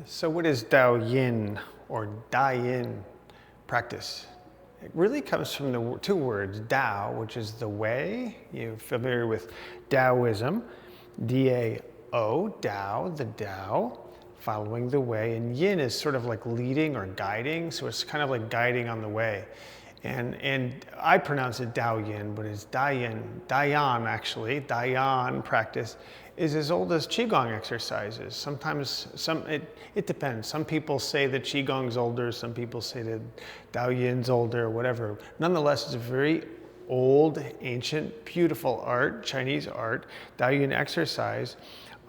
So what is Dao Yin or DaoYin practice? It really comes from the two words, Dao, which is the way. You're familiar with Taoism, D-A-O, Dao, the Dao, following the way. And Yin is sort of like leading or guiding, so it's kind of like guiding on the way. And I pronounce it Dao Yin, but it's Daoyin. Daoyin, actually, Daoyin practice is as old as Qigong exercises. Sometimes, it depends. Some people say that Qigong's older, some people say that Dao Yin's older, whatever. Nonetheless, it's a very old, ancient, beautiful art, Chinese art, Dao Yin exercise.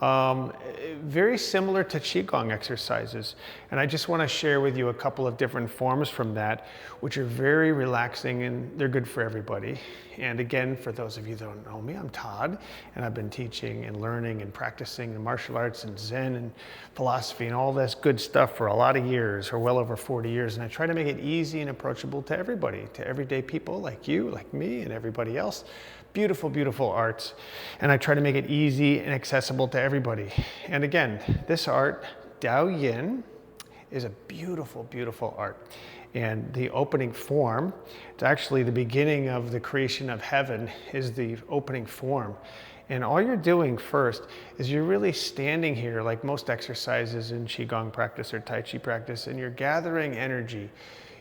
Very similar to Qigong exercises. And I just want to share with you a couple of different forms from that, which are very relaxing and they're good for everybody. And again, for those of you that don't know me, I'm Todd, and I've been teaching and learning and practicing the martial arts and Zen and philosophy and all this good stuff for a lot of years, or well over 40 years. And I try to make it easy and approachable to everybody, to everyday people like you, like me, and everybody else. Beautiful, beautiful arts. And I try to make it easy and accessible to everybody. And again, this art, Dao Yin, is a beautiful, beautiful art. And the opening form, it's actually the beginning of the creation of heaven, is the opening form. And all you're doing first is you're really standing here like most exercises in Qigong practice or Tai Chi practice, and you're gathering energy.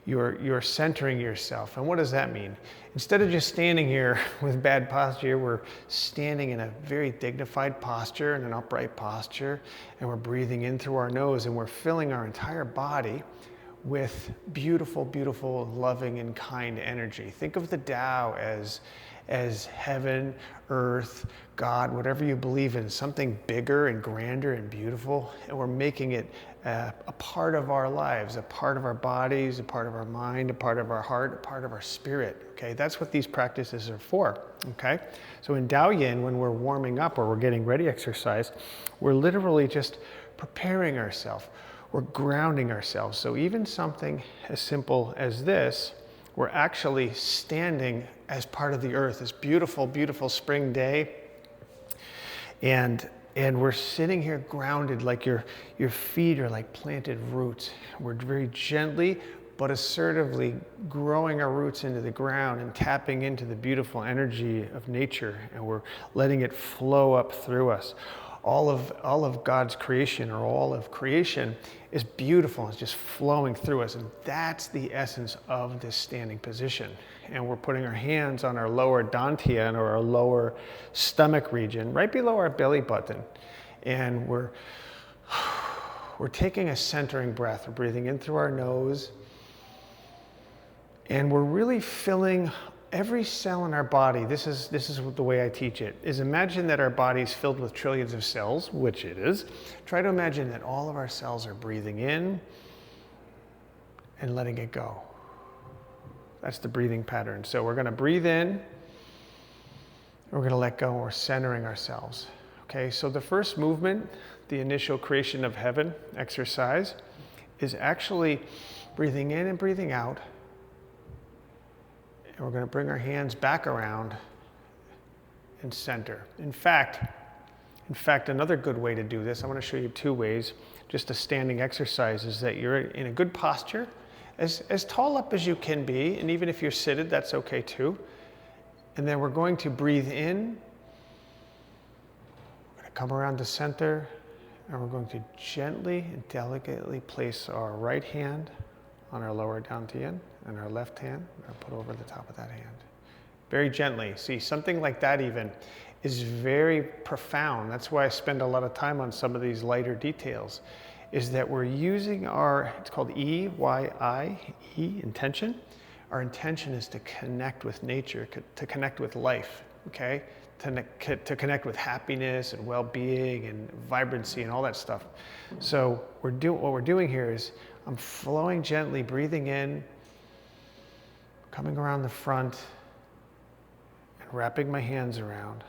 You're centering yourself. And what does that mean? Instead of just standing here with bad posture, we're standing in a very dignified posture, in an upright posture, and we're breathing in through our nose, and we're filling our entire body with beautiful, beautiful, loving and kind energy. Think of the Tao as heaven, earth, God, whatever you believe in, something bigger and grander and beautiful, and we're making it a part of our lives, a part of our bodies, a part of our mind, a part of our heart, a part of our spirit, okay? That's what these practices are for, okay? So in Dao Yin, when we're warming up or we're getting ready exercise, we're literally just preparing ourselves. We're grounding ourselves. So even something as simple as this, we're actually standing as part of the earth, this beautiful, beautiful spring day. And we're sitting here grounded, like your feet are like planted roots. We're very gently but assertively growing our roots into the ground and tapping into the beautiful energy of nature, and we're letting it flow up through us. All of God's creation, or all of creation, is beautiful. It's just flowing through us, and that's the essence of this standing position. And we're putting our hands on our lower dantian, or our lower stomach region, right below our belly button, and we're taking a centering breath. We're breathing in through our nose, and we're really filling every cell in our body. This is the way I teach it, is imagine that our body's filled with trillions of cells, which it is. Try to imagine that all of our cells are breathing in and letting it go. That's the breathing pattern. So we're going to breathe in, and we're going to let go, and we're centering ourselves. Okay, so the first movement, the initial creation of heaven exercise, is actually breathing in and breathing out. And we're going to bring our hands back around and center. In fact, another good way to do this, I want to show you two ways, just a standing exercise, is that you're in a good posture, as tall up as you can be, and even if you're seated, that's okay too. And then we're going to breathe in, we're going to come around the center, and we're going to gently and delicately place our right hand on our lower dantian, and our left hand are put over the top of that hand. Very gently. See, something like that even is very profound. That's why I spend a lot of time on some of these lighter details, is that we're using it's called E-Y-I-E, intention. Our intention is to connect with nature, to connect with life, okay? To connect with happiness and well-being and vibrancy and all that stuff. So what we're doing here is I'm flowing gently, breathing in, coming around the front, and wrapping my hands around,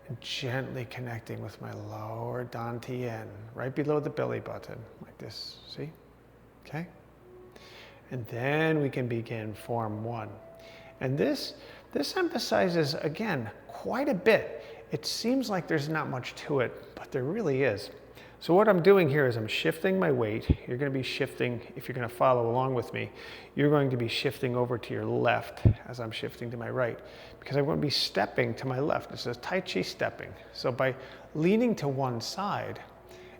and gently connecting with my lower dantian, right below the belly button, like this, see? Okay? And then we can begin form one. And this emphasizes, again, quite a bit. It seems like there's not much to it, but there really is. So what I'm doing here is I'm shifting my weight. You're going to be shifting, if you're going to follow along with me, you're going to be shifting over to your left as I'm shifting to my right, because I'm going to be stepping to my left. This is Tai Chi stepping. So by leaning to one side,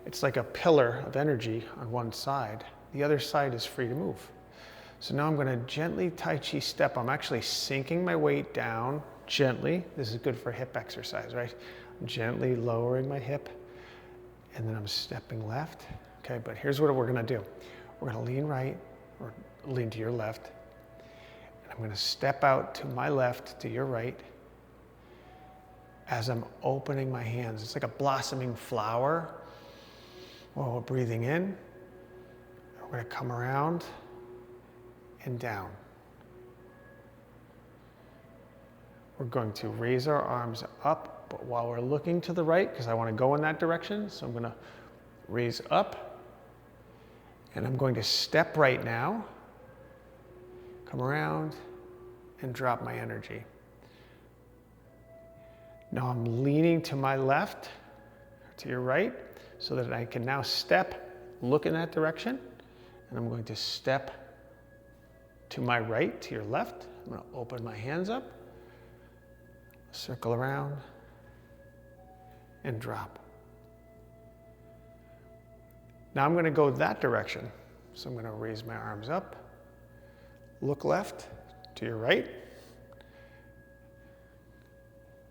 it's like a pillar of energy on one side. The other side is free to move. So now I'm going to gently Tai Chi step. I'm actually sinking my weight down gently. This is good for hip exercise, right? I'm gently lowering my hip, and then I'm stepping left. Okay, but here's what we're going to do. We're going to lean right, or lean to your left. And I'm going to step out to my left, to your right, as I'm opening my hands. It's like a blossoming flower. While we're breathing in, we're going to come around and down. We're going to raise our arms up, but while we're looking to the right, because I want to go in that direction, so I'm going to raise up, and I'm going to step right now, come around, and drop my energy. Now I'm leaning to my left, to your right, so that I can now step, look in that direction, and I'm going to step to my right, to your left. I'm going to open my hands up, circle around, and drop. Now I'm going to go that direction. So I'm going to raise my arms up, look left, to your right,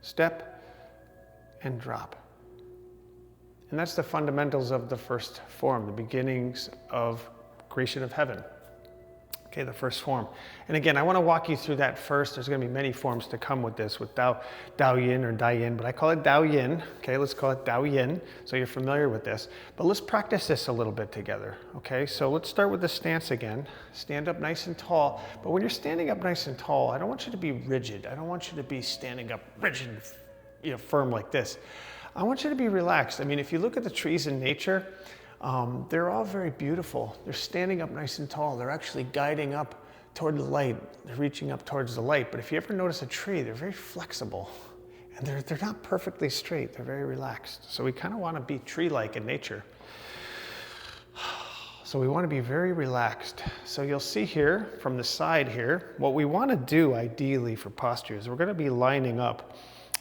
step, and drop. And that's the fundamentals of the first form, the beginnings of creation of heaven. Okay, the first form. And again, I want to walk you through that first. There's going to be many forms to come with this, with Dao Yin or Yin, but I call it Dao Yin. Okay, let's call it Dao Yin, so you're familiar with this. But let's practice this a little bit together. Okay, so let's start with the stance again. Stand up nice and tall. But when you're standing up nice and tall, I don't want you to be rigid. I don't want you to be standing up rigid, firm like this. I want you to be relaxed. I mean, if you look at the trees in nature, they're all very beautiful. They're standing up nice and tall. They're actually guiding up toward the light. They're reaching up towards the light. But if you ever notice a tree, they're very flexible. And they're not perfectly straight. They're very relaxed. So we kind of want to be tree-like in nature. So we want to be very relaxed. So you'll see here, from the side here, what we want to do ideally for posture is we're going to be lining up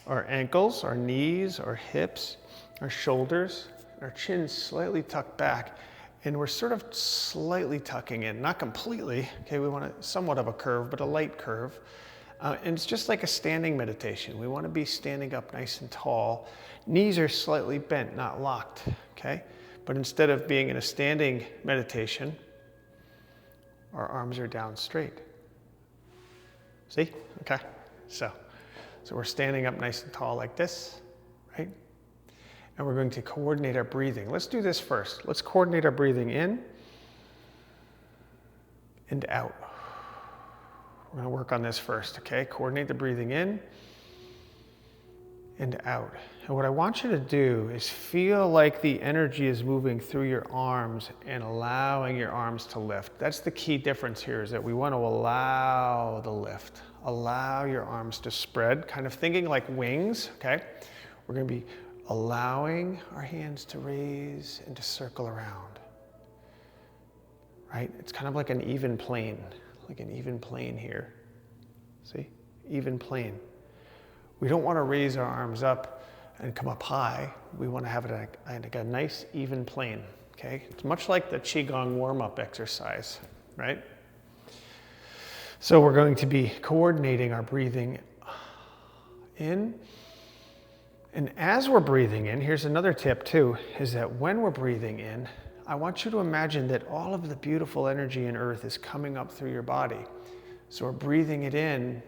our ankles, our knees, our hips, our shoulders, our chin slightly tucked back, and we're sort of slightly tucking in, not completely. Okay, we want somewhat of a curve, but a light curve. And it's just like a standing meditation. We want to be standing up nice and tall. Knees are slightly bent, not locked. Okay, but instead of being in a standing meditation, our arms are down straight. See? Okay, so we're standing up nice and tall like this, right? And we're going to coordinate our breathing. Let's do this first. Let's coordinate our breathing in and out. We're going to work on this first, okay? Coordinate the breathing in and out. And what I want you to do is feel like the energy is moving through your arms and allowing your arms to lift. That's the key difference here, is that we want to allow the lift. Allow your arms to spread, kind of thinking like wings, okay? We're going to be allowing our hands to raise and to circle around, right? It's kind of like an even plane here. See? Even plane. We don't want to raise our arms up and come up high. We want to have it like a nice even plane, okay? It's much like the Qigong warm-up exercise, right? So we're going to be coordinating our breathing in. And as we're breathing in, here's another tip too, is that when we're breathing in, I want you to imagine that all of the beautiful energy in earth is coming up through your body. So we're breathing it in,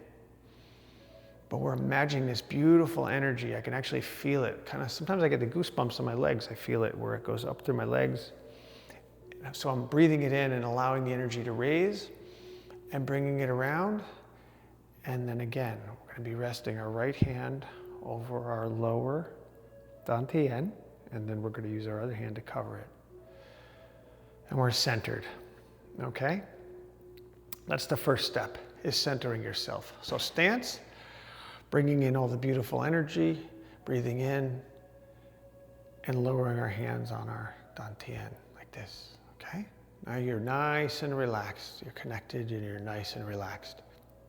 but we're imagining this beautiful energy. I can actually feel it. Kind of, sometimes I get the goosebumps on my legs. I feel it where it goes up through my legs. So I'm breathing it in and allowing the energy to raise and bringing it around. And then again, we're going to be resting our right hand over our lower dantian, and then we're going to use our other hand to cover it. And we're centered, okay? That's the first step, is centering yourself. So stance, bringing in all the beautiful energy, breathing in and lowering our hands on our dantian like this, okay? Now you're nice and relaxed. You're connected and you're nice and relaxed,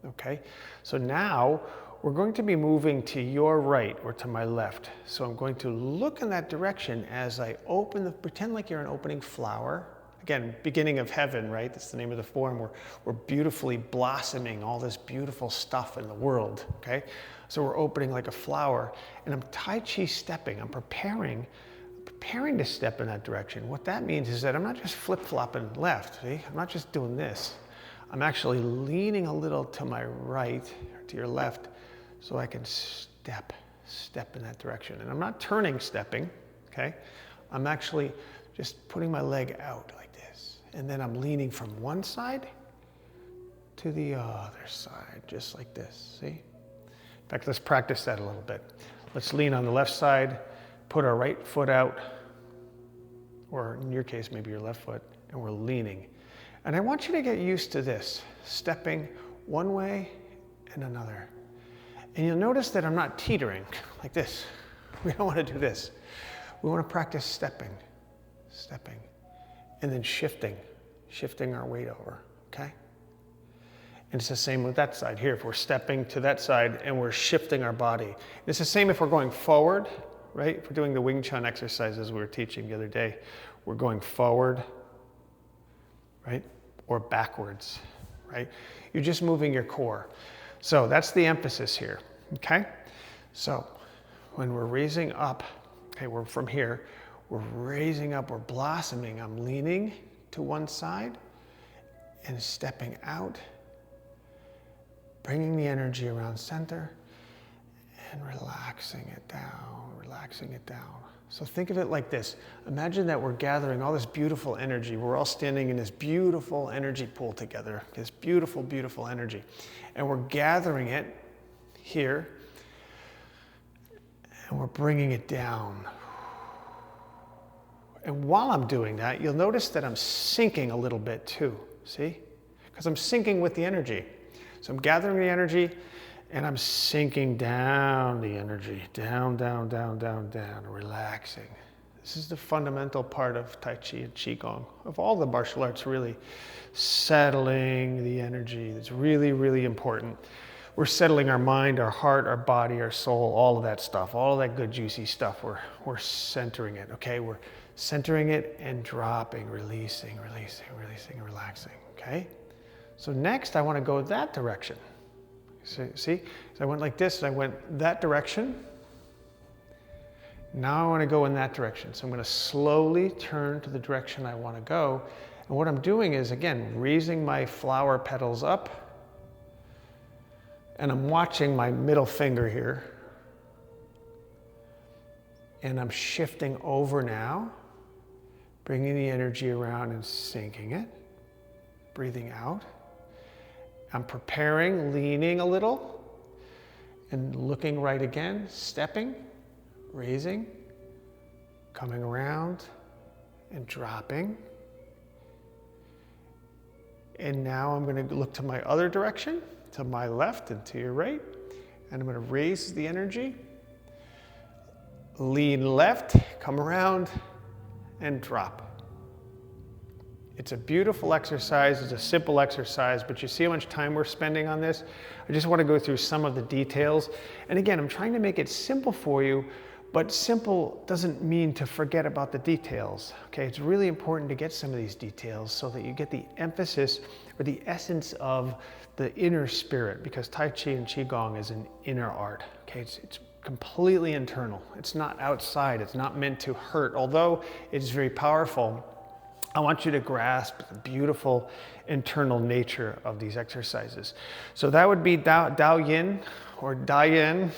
okay? So now we're going to be moving to your right or to my left. So I'm going to look in that direction as I pretend like you're an opening flower. Again, beginning of heaven, right? That's the name of the form. We're beautifully blossoming all this beautiful stuff in the world, okay? So we're opening like a flower, and I'm Tai Chi stepping. I'm preparing to step in that direction. What that means is that I'm not just flip-flopping left, see? I'm not just doing this. I'm actually leaning a little to my right or to your left so I can step in that direction. And I'm not turning stepping, okay? I'm actually just putting my leg out like this. And then I'm leaning from one side to the other side, just like this, see? In fact, let's practice that a little bit. Let's lean on the left side, put our right foot out, or in your case, maybe your left foot, and we're leaning. And I want you to get used to this, stepping one way and another. And you'll notice that I'm not teetering like this. We don't want to do this. We want to practice stepping, and then shifting our weight over, okay? And it's the same with that side here. If we're stepping to that side and we're shifting our body. It's the same if we're going forward, right? If we're doing the Wing Chun exercises we were teaching the other day, we're going forward, right? Or backwards, right? You're just moving your core. So that's the emphasis here, okay? So when we're raising up, okay, we're from here, we're raising up, we're blossoming. I'm leaning to one side and stepping out, bringing the energy around center and relaxing it down, relaxing it down. So think of it like this. Imagine that we're gathering all this beautiful energy. We're all standing in this beautiful energy pool together, this beautiful, beautiful energy. And we're gathering it here and we're bringing it down. And while I'm doing that, you'll notice that I'm sinking a little bit too, see? Because I'm sinking with the energy. So I'm gathering the energy and I'm sinking down the energy, down, down, down, down, down, relaxing. This is the fundamental part of Tai Chi and Qigong, of all the martial arts really, settling the energy. It's really, really important. We're settling our mind, our heart, our body, our soul, all of that stuff, all of that good juicy stuff. We're centering it, okay? We're centering it and dropping, releasing, releasing, releasing, relaxing, okay? So next I want to go that direction. See? So I went like this, and I went that direction. Now I want to go in that direction. So I'm going to slowly turn to the direction I want to go. And what I'm doing is, again, raising my flower petals up. And I'm watching my middle finger here. And I'm shifting over now, bringing the energy around and sinking it. Breathing out. I'm preparing, leaning a little, and looking right again, stepping, raising, coming around, and dropping. And now I'm going to look to my other direction, to my left and to your right, and I'm going to raise the energy, lean left, come around, and drop. It's a beautiful exercise, it's a simple exercise, but you see how much time we're spending on this? I just want to go through some of the details. And again, I'm trying to make it simple for you, but simple doesn't mean to forget about the details. Okay, it's really important to get some of these details so that you get the emphasis or the essence of the inner spirit, because Tai Chi and Qigong is an inner art. Okay, it's completely internal. It's not outside, it's not meant to hurt, although it's very powerful. I want you to grasp the beautiful internal nature of these exercises. So that would be Dao Yin or DaoYin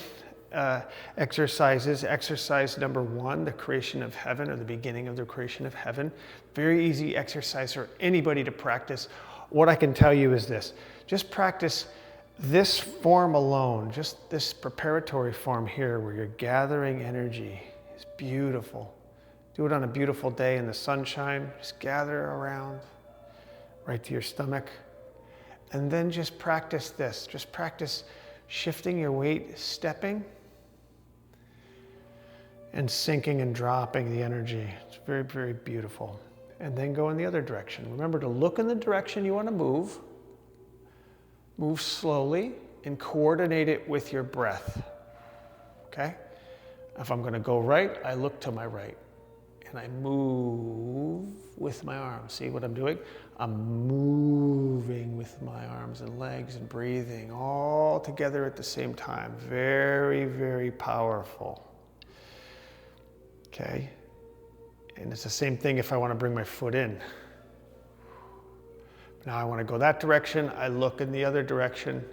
exercises. Exercise number 1, the creation of heaven, or the beginning of the creation of heaven. Very easy exercise for anybody to practice. What I can tell you is this: just practice this form alone, just this preparatory form here where you're gathering energy. It's beautiful. Do it on a beautiful day in the sunshine. Just gather around right to your stomach. And then just practice this. Just practice shifting your weight, stepping, and sinking and dropping the energy. It's very, very beautiful. And then go in the other direction. Remember to look in the direction you want to move. Move slowly and coordinate it with your breath. Okay? If I'm going to go right, I look to my right. And I move with my arms. See what I'm doing? I'm moving with my arms and legs and breathing all together at the same time. Very, very powerful. Okay? And it's the same thing if I want to bring my foot in. Now I want to go that direction. I look in the other direction.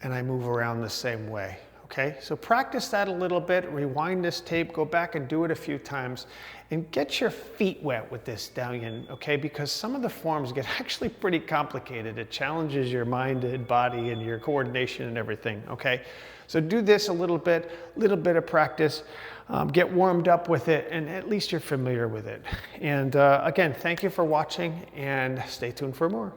And I move around the same way. Okay, so practice that a little bit, rewind this tape, go back and do it a few times, and get your feet wet with this Dao Yin, okay? Because some of the forms get actually pretty complicated. It challenges your mind and body and your coordination and everything, okay? So do this a little bit of practice, get warmed up with it, and at least you're familiar with it. And again, thank you for watching, and stay tuned for more.